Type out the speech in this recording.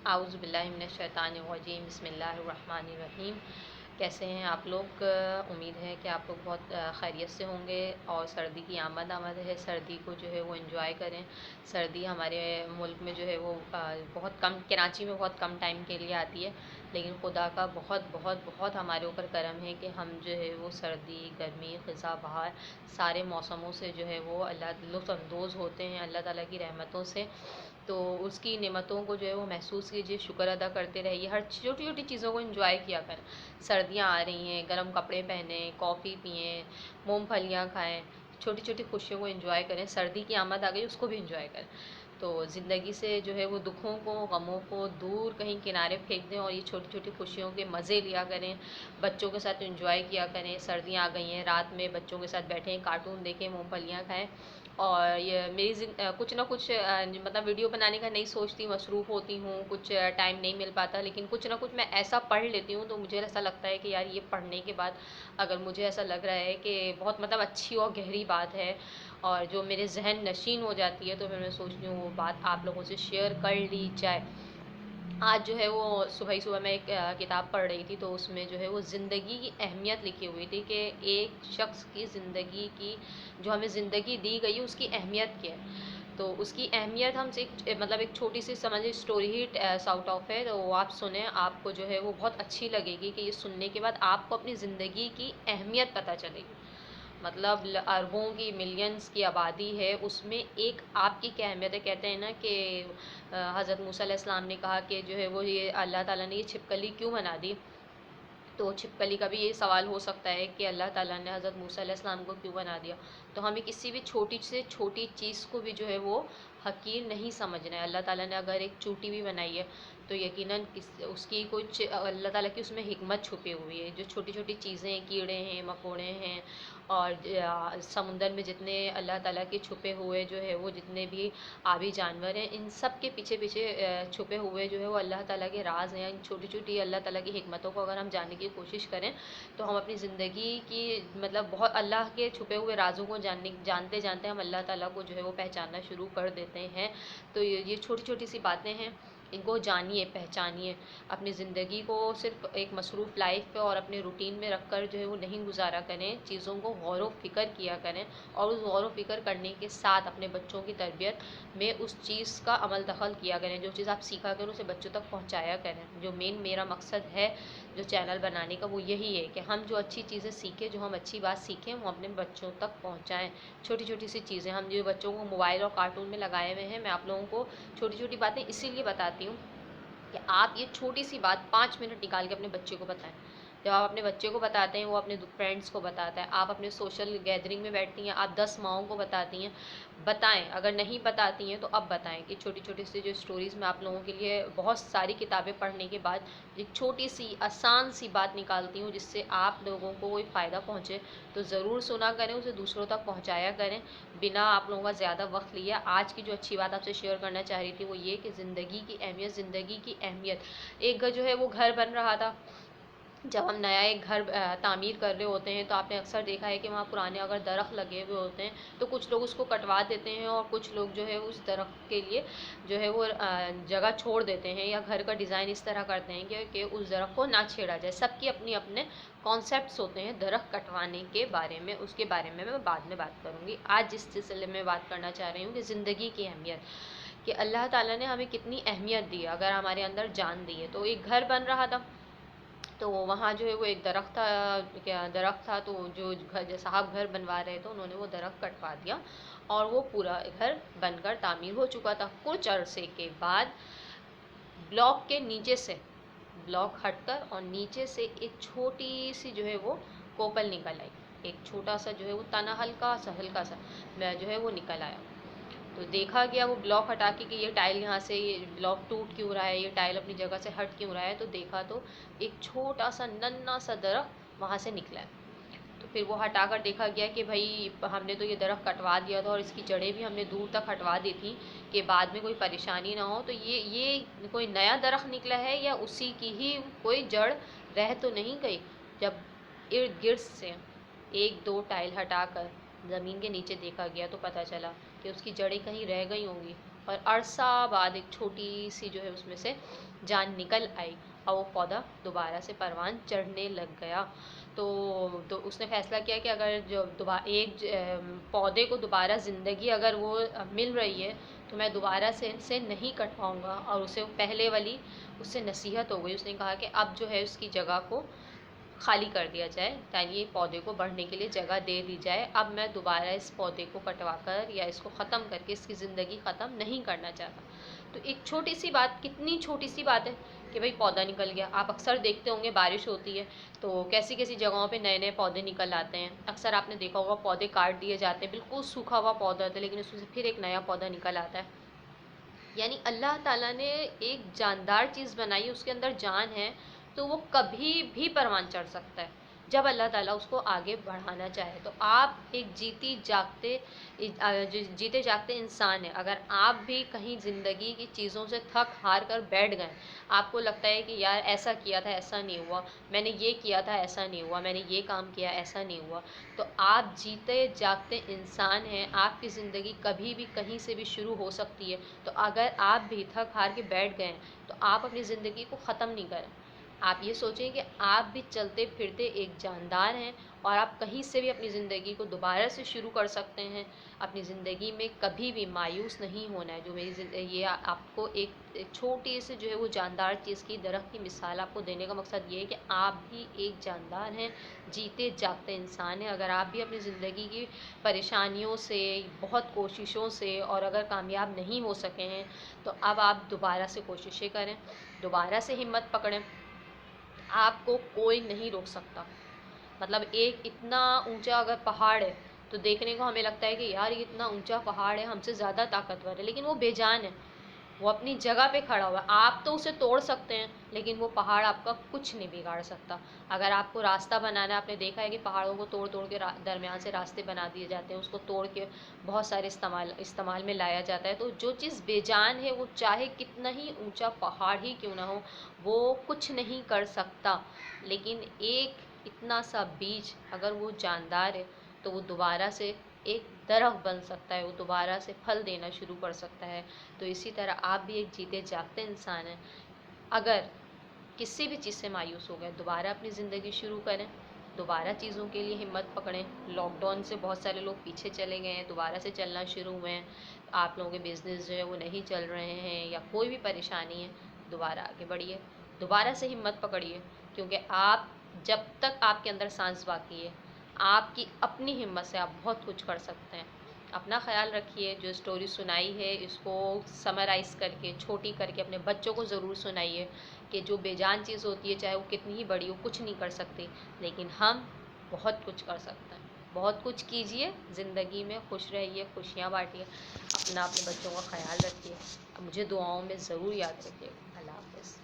اعوذ باللہ من الشیطان الرجیم، بسم اللہ الرحمن الرحیم۔ کیسے ہیں آپ لوگ؟ امید ہے کہ آپ لوگ بہت خیریت سے ہوں گے اور سردی کی آمد ہے۔ سردی کو جو ہے وہ انجوائے کریں۔ سردی ہمارے ملک میں جو ہے وہ بہت کم، کراچی میں بہت کم ٹائم کے لیے آتی ہے، لیکن خدا کا بہت بہت بہت ہمارے اوپر کرم ہے کہ ہم جو ہے وہ سردی، گرمی، خزاں، بہار سارے موسموں سے جو ہے وہ اللہ لطف اندوز ہوتے ہیں، اللہ تعالیٰ کی رحمتوں سے۔ تو اس کی نعمتوں کو جو ہے وہ محسوس کیجیے، شکر ادا کرتے رہیے، ہر چھوٹی چھوٹی چیزوں کو انجوائے کیا کریں۔ سردیاں آ رہی ہیں، گرم کپڑے پہنیں، کافی پئیں، مونگ پھلیاں کھائیں، چھوٹی چھوٹی خوشیوں کو انجوائے کریں۔ سردی کی آمد آ گئی، اس کو بھی انجوائے کریں۔ تو زندگی سے جو ہے وہ دکھوں کو، غموں کو دور کہیں کنارے پھینک دیں اور یہ چھوٹی چھوٹی خوشیوں کے مزے لیا کریں۔ بچوں کے ساتھ انجوائے کیا کریں۔ سردیاں آ گئی ہیں، رات میں بچوں کے ساتھ بیٹھیں، کارٹون دیکھیں، مونگ پھلیاں کھائیں۔ اور یہ میری کچھ نہ کچھ مطلب ویڈیو بنانے کا نہیں سوچتی، مصروف ہوتی ہوں، کچھ ٹائم نہیں مل پاتا، لیکن کچھ نہ کچھ میں ایسا پڑھ لیتی ہوں تو مجھے ایسا لگتا ہے کہ یار یہ پڑھنے کے بعد اگر مجھے ایسا لگ رہا ہے کہ بہت مطلب اچھی اور گہری بات ہے اور جو میرے ذہن نشین ہو جاتی ہے، تو پھر میں سوچتی ہوں وہ بات آپ لوگوں سے شیئر کر لی جائے۔ آج جو ہے وہ صبح ہی صبح میں ایک کتاب پڑھ رہی تھی، تو اس میں جو ہے وہ زندگی کی اہمیت لکھی ہوئی تھی کہ ایک شخص کی زندگی کی، جو ہمیں زندگی دی گئی ہے، اس کی اہمیت کیا ہے۔ تو اس کی اہمیت ہم سے مطلب ایک چھوٹی سی سمجھے اسٹوری ہی ساؤٹ آف ہے، تو وہ آپ سنیں، آپ کو جو ہے وہ بہت اچھی لگے گی کہ یہ سننے کے بعد آپ کو اپنی زندگی کی اہمیت پتہ چلے گی۔ مطلب اربوں کی، ملینز کی آبادی ہے، اس میں ایک آپ کی کیا اہمیت ہے۔ کہتے ہیں نا کہ حضرت موسیٰ علیہ السلام نے کہا کہ جو ہے وہ یہ اللہ تعالیٰ نے یہ چھپکلی کیوں بنا دی، تو چھپکلی کا بھی یہ سوال ہو سکتا ہے کہ اللہ تعالیٰ نے حضرت موسیٰ علیہ السلام کو کیوں بنا دیا۔ تو ہمیں کسی بھی چھوٹی سے چھوٹی چیز کو بھی جو ہے وہ حقیر نہیں سمجھنا ہے۔ اللہ تعالیٰ نے اگر ایک چوٹی بھی بنائی ہے تو یقیناً اس کی کچھ اللہ تعالیٰ کی اس میں حکمت چھپی ہوئی ہے۔ جو چھوٹی چھوٹی چیزیں، کیڑے ہیں، مکوڑے ہیں، اور سمندر میں جتنے اللہ تعالیٰ کے چھپے ہوئے جو ہے وہ جتنے بھی آبی جانور ہیں، ان سب کے پیچھے پیچھے چھپے ہوئے جو ہے وہ اللہ تعالیٰ کے راز ہیں۔ ان چھوٹی چھوٹی اللہ تعالیٰ کی حکمتوں کو اگر ہم جاننے کی کوشش کریں تو ہم اپنی زندگی کی مطلب بہت اللہ کے چھپے ہوئے رازوں کو جانتے جانتے ہم اللہ تعالیٰ کو جو ہے وہ پہچاننا شروع کر دیتے ہیں۔ تو یہ چھوٹی چھوٹی سی باتیں ہیں، ان کو جانیے، پہچانیے۔ اپنی زندگی کو صرف ایک مصروف لائف پہ اور اپنے روٹین میں رکھ کر جو ہے وہ نہیں گزارا کریں، چیزوں کو غور و فکر کیا کریں، اور اس غور و فکر کرنے کے ساتھ اپنے بچوں کی تربیت میں اس چیز کا عمل دخل کیا کریں۔ جو چیز آپ سیکھا کریں اسے بچوں تک پہنچایا کریں۔ جو میرا مقصد ہے جو چینل بنانے کا، وہ یہی ہے کہ ہم جو اچھی چیزیں سیکھیں، جو ہم اچھی بات سیکھیں، وہ اپنے بچوں تک پہنچائیں۔ چھوٹی چھوٹی سی چیزیں ہم جو بچوں کو موبائل اور کارٹون میں لگائے ہوئے ہیں، میں آپ لوگوں کو چھوٹی چھوٹی باتیں اسی لیے بتاتی ہوں کہ آپ یہ چھوٹی سی بات 5 منٹ نکال کے اپنے بچے کو بتائیں۔ جب آپ اپنے بچے کو بتاتے ہیں، وہ اپنے فرینڈس کو بتاتا ہے۔ آپ اپنے سوشل گیدرنگ میں بیٹھتی ہیں، آپ 10 ماؤں کو بتاتی ہیں، بتائیں۔ اگر نہیں بتاتی ہیں تو اب بتائیں کہ چھوٹی چھوٹی سی جو اسٹوریز میں آپ لوگوں کے لیے بہت ساری کتابیں پڑھنے کے بعد ایک چھوٹی سی آسان سی بات نکالتی ہوں جس سے آپ لوگوں کو کوئی فائدہ پہنچے، تو ضرور سنا کریں، اسے دوسروں تک پہنچایا کریں بنا آپ لوگوں کا زیادہ وقت لیا۔ آج کی جو اچھی بات آپ سے شیئر کرنا چاہ رہی تھی وہ یہ کہ زندگی کی اہمیت، زندگی کی اہمیت۔ ایک جو ہے وہ گھر بن رہا تھا، جب ہم نیا ایک گھر تعمیر کر رہے ہوتے ہیں تو آپ نے اکثر دیکھا ہے کہ وہاں پرانے اگر درخت لگے ہوئے ہوتے ہیں تو کچھ لوگ اس کو کٹوا دیتے ہیں اور کچھ لوگ جو ہے اس درخت کے لیے جو ہے وہ جگہ چھوڑ دیتے ہیں، یا گھر کا ڈیزائن اس طرح کرتے ہیں کہ اس درخت کو نہ چھیڑا جائے۔ سب کی اپنی اپنے کانسیپٹس ہوتے ہیں درخت کٹوانے کے بارے میں، اس کے بارے میں بعد میں بات کروں گی۔ آج جس سلسلے میں بات کرنا چاہ رہی ہوں کہ زندگی کی اہمیت، کہ اللہ تعالیٰ نے ہمیں کتنی اہمیت دی اگر ہمارے اندر جان دی ہے۔ تو ایک گھر بن رہا تھا، تو وہاں جو ہے وہ ایک درخت تھا، تو جو صاحب گھر بنوا رہے تھے انہوں نے وہ درخت کٹوا دیا اور وہ پورا گھر بن کر تعمیر ہو چکا تھا۔ کچھ عرصے کے بعد بلاک کے نیچے سے، بلاک ہٹ کر اور نیچے سے ایک چھوٹی سی جو ہے وہ کوپل نکل آئی، ایک چھوٹا سا جو ہے وہ تنا ہلکا سا جو ہے وہ نکل آیا۔ تو دیکھا گیا وہ بلاک ہٹا کے کہ یہ ٹائل یہاں سے، یہ بلاک ٹوٹ کیوں رہا ہے، یہ ٹائل اپنی جگہ سے ہٹ کیوں رہا ہے، تو دیکھا تو ایک چھوٹا سا ننھا سا درخت وہاں سے نکلا ہے۔ تو پھر وہ ہٹا کر دیکھا گیا کہ بھائی ہم نے تو یہ درخت کٹوا دیا تھا اور اس کی جڑیں بھی ہم نے دور تک ہٹوا دی تھیں کہ بعد میں کوئی پریشانی نہ ہو، تو یہ کوئی نیا درخت نکلا ہے یا اسی کی ہی کوئی جڑ رہ تو نہیں گئی۔ جب ارد گرد سے ایک دو ٹائل ہٹا کر زمین کے نیچے دیکھا گیا تو پتہ چلا کہ اس کی جڑیں کہیں رہ گئی ہوں گی، اور عرصہ بعد ایک چھوٹی سی جو ہے اس میں سے جان نکل آئی اور وہ پودا دوبارہ سے پروان چڑھنے لگ گیا۔ تو اس نے فیصلہ کیا کہ اگر جو پودے کو دوبارہ زندگی اگر وہ مل رہی ہے تو میں دوبارہ سے نہیں کٹواؤں گا، اور اسے پہلے والی اس سے نصیحت ہو گئی۔ اس نے کہا کہ اب جو ہے اس کی جگہ کو خالی کر دیا جائے، یعنی پودے کو بڑھنے کے لیے جگہ دے دی جائے، اب میں دوبارہ اس پودے کو کٹوا کر یا اس کو ختم کر کے اس کی زندگی ختم نہیں کرنا چاہتا۔ تو ایک چھوٹی سی بات، کتنی چھوٹی سی بات ہے کہ بھئی پودا نکل گیا۔ آپ اکثر دیکھتے ہوں گے بارش ہوتی ہے تو کیسی کیسی جگہوں پہ نئے نئے پودے نکل آتے ہیں۔ اکثر آپ نے دیکھا ہوگا پودے کاٹ دیے جاتے ہیں، بالکل سوکھا ہوا پودا ہوتا ہے لیکن اس میں سے پھر ایک نیا پودا نکل آتا ہے۔ یعنی اللہ تعالیٰ نے ایک جاندار چیز بنائی، اس کے اندر جان ہے تو وہ کبھی بھی پروان چڑھ سکتا ہے جب اللہ تعالیٰ اس کو آگے بڑھانا چاہے۔ تو آپ ایک جیتے جاگتے انسان ہیں، اگر آپ بھی کہیں زندگی کی چیزوں سے تھک ہار کر بیٹھ گئے، آپ کو لگتا ہے کہ یار ایسا کیا تھا ایسا نہیں ہوا، میں نے یہ کیا تھا ایسا نہیں ہوا، میں نے یہ کام کیا ایسا نہیں ہوا، تو آپ جیتے جاگتے انسان ہیں، آپ کی زندگی کبھی بھی کہیں سے بھی شروع ہو سکتی ہے۔ تو اگر آپ بھی تھک ہار کے بیٹھ گئے ہیں تو آپ اپنی زندگی کو ختم نہیں کریں۔ آپ یہ سوچیں کہ آپ بھی چلتے پھرتے ایک جاندار ہیں اور آپ کہیں سے بھی اپنی زندگی کو دوبارہ سے شروع کر سکتے ہیں۔ اپنی زندگی میں کبھی بھی مایوس نہیں ہونا ہے۔ جو یہ آپ کو ایک چھوٹی سی جو ہے وہ جاندار چیز کی، درخت کی مثال آپ کو دینے کا مقصد یہ ہے کہ آپ بھی ایک جاندار ہیں، جیتے جاگتے انسان ہیں۔ اگر آپ بھی اپنی زندگی کی پریشانیوں سے، بہت کوششوں سے، اور اگر کامیاب نہیں ہو سکے ہیں تو اب آپ دوبارہ سے کوششیں کریں، دوبارہ سے ہمت پکڑیں۔ آپ کو کوئی نہیں روک سکتا۔ مطلب ایک اتنا اونچا اگر پہاڑ ہے تو دیکھنے کو ہمیں لگتا ہے کہ یار یہ اتنا اونچا پہاڑ ہے، ہم سے زیادہ طاقتور ہے، لیکن وہ بے جان ہے، وہ اپنی جگہ پہ کھڑا ہوا ہے۔ آپ تو اسے توڑ سکتے ہیں لیکن وہ پہاڑ آپ کا کچھ نہیں بگاڑ سکتا۔ اگر آپ کو راستہ بنانا ہے، آپ نے دیکھا ہے کہ پہاڑوں کو توڑ توڑ کے درمیان سے راستے بنا دیے جاتے ہیں، اس کو توڑ کے بہت سارے استعمال میں لایا جاتا ہے۔ تو جو چیز بے جان ہے وہ چاہے کتنا ہی اونچا پہاڑ ہی کیوں نہ ہو، وہ کچھ نہیں کر سکتا، لیکن ایک اتنا سا بیج اگر وہ جاندار ہے تو وہ دوبارہ سے ایک درخت بن سکتا ہے، وہ دوبارہ سے پھل دینا شروع کر سکتا ہے۔ تو اسی طرح آپ بھی ایک جیتے جاگتے انسان ہیں۔ اگر کسی بھی چیز سے مایوس ہو گئے، دوبارہ اپنی زندگی شروع کریں، دوبارہ چیزوں کے لیے ہمت پکڑیں۔ لاک ڈاؤن سے بہت سارے لوگ پیچھے چلے گئے ہیں، دوبارہ سے چلنا شروع ہوئے ہیں۔ آپ لوگوں کے بزنس جو ہے وہ نہیں چل رہے ہیں یا کوئی بھی پریشانی ہے، دوبارہ آگے بڑھیے، دوبارہ سے ہمت پکڑیے، کیونکہ آپ جب تک آپ کے اندر سانس باقی ہے، آپ کی اپنی ہمت سے آپ بہت کچھ کر سکتے ہیں۔ اپنا خیال رکھیے۔ جو اسٹوری سنائی ہے اس کو سمرائز کر کے، چھوٹی کر کے اپنے بچوں کو ضرور سنائیے کہ جو بے جان چیز ہوتی ہے چاہے وہ کتنی ہی بڑی ہو، کچھ نہیں کر سکتی، لیکن ہم بہت کچھ کر سکتے ہیں۔ بہت کچھ کیجئے زندگی میں، خوش رہیے، خوشیاں بانٹیے، اپنے بچوں کا خیال رکھیے، مجھے دعاؤں میں ضرور یاد رکھیے۔ اللہ حافظ۔